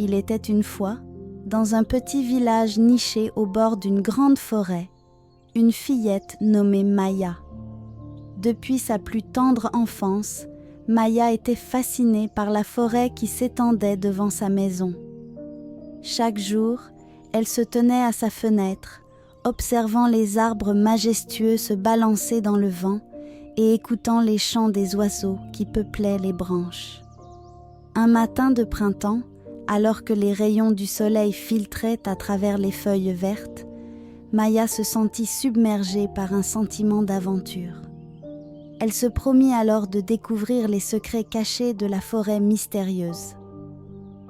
Il était une fois, dans un petit village niché au bord d'une grande forêt, une fillette nommée Maya. Depuis sa plus tendre enfance, Maya était fascinée par la forêt qui s'étendait devant sa maison. Chaque jour, elle se tenait à sa fenêtre, observant les arbres majestueux se balancer dans le vent et écoutant les chants des oiseaux qui peuplaient les branches. Un matin de printemps, alors que les rayons du soleil filtraient à travers les feuilles vertes, Maya se sentit submergée par un sentiment d'aventure. Elle se promit alors de découvrir les secrets cachés de la forêt mystérieuse.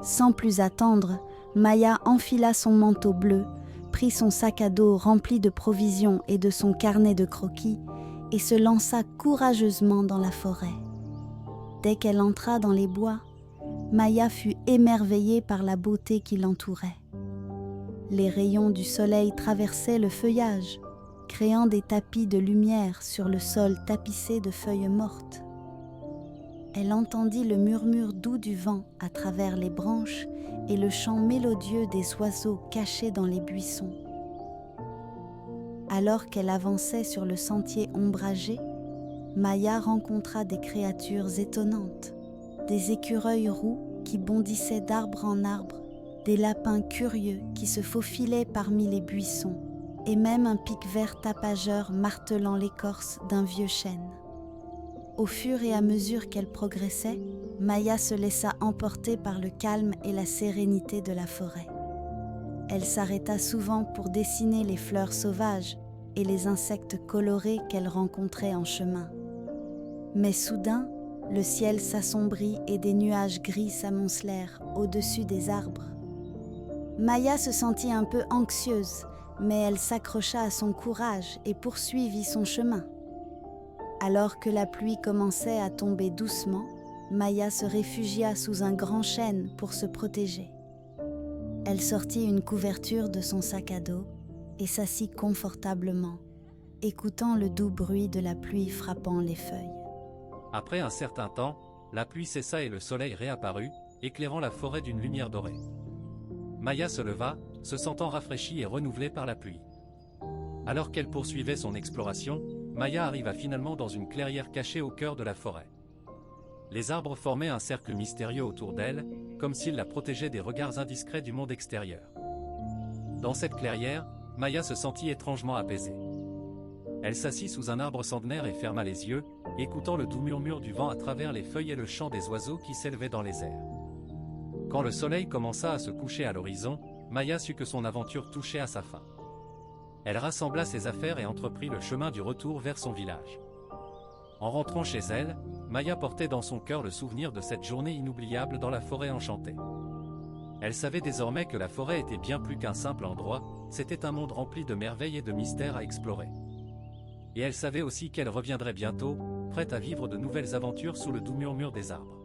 Sans plus attendre, Maya enfila son manteau bleu, prit son sac à dos rempli de provisions et de son carnet de croquis et se lança courageusement dans la forêt. Dès qu'elle entra dans les bois, Maya fut émerveillée par la beauté qui l'entourait. Les rayons du soleil traversaient le feuillage, créant des tapis de lumière sur le sol tapissé de feuilles mortes. Elle entendit le murmure doux du vent à travers les branches et le chant mélodieux des oiseaux cachés dans les buissons. Alors qu'elle avançait sur le sentier ombragé, Maya rencontra des créatures étonnantes, des écureuils roux qui bondissaient d'arbre en arbre, des lapins curieux qui se faufilaient parmi les buissons, et même un pic-vert tapageur martelant l'écorce d'un vieux chêne. Au fur et à mesure qu'elle progressait, Maya se laissa emporter par le calme et la sérénité de la forêt. Elle s'arrêta souvent pour dessiner les fleurs sauvages et les insectes colorés qu'elle rencontrait en chemin. Mais soudain, le ciel s'assombrit et des nuages gris s'amoncelèrent au-dessus des arbres. Maya se sentit un peu anxieuse, mais elle s'accrocha à son courage et poursuivit son chemin. Alors que la pluie commençait à tomber doucement, Maya se réfugia sous un grand chêne pour se protéger. Elle sortit une couverture de son sac à dos et s'assit confortablement, écoutant le doux bruit de la pluie frappant les feuilles. Après un certain temps, la pluie cessa et le soleil réapparut, éclairant la forêt d'une lumière dorée. Maya se leva, se sentant rafraîchie et renouvelée par la pluie. Alors qu'elle poursuivait son exploration, Maya arriva finalement dans une clairière cachée au cœur de la forêt. Les arbres formaient un cercle mystérieux autour d'elle, comme s'ils la protégeaient des regards indiscrets du monde extérieur. Dans cette clairière, Maya se sentit étrangement apaisée. Elle s'assit sous un arbre centenaire et ferma les yeux, écoutant le doux murmure du vent à travers les feuilles et le chant des oiseaux qui s'élevaient dans les airs. Quand le soleil commença à se coucher à l'horizon, Maya sut que son aventure touchait à sa fin. Elle rassembla ses affaires et entreprit le chemin du retour vers son village. En rentrant chez elle, Maya portait dans son cœur le souvenir de cette journée inoubliable dans la forêt enchantée. Elle savait désormais que la forêt était bien plus qu'un simple endroit, c'était un monde rempli de merveilles et de mystères à explorer. Et elle savait aussi qu'elle reviendrait bientôt, prête à vivre de nouvelles aventures sous le doux murmure des arbres.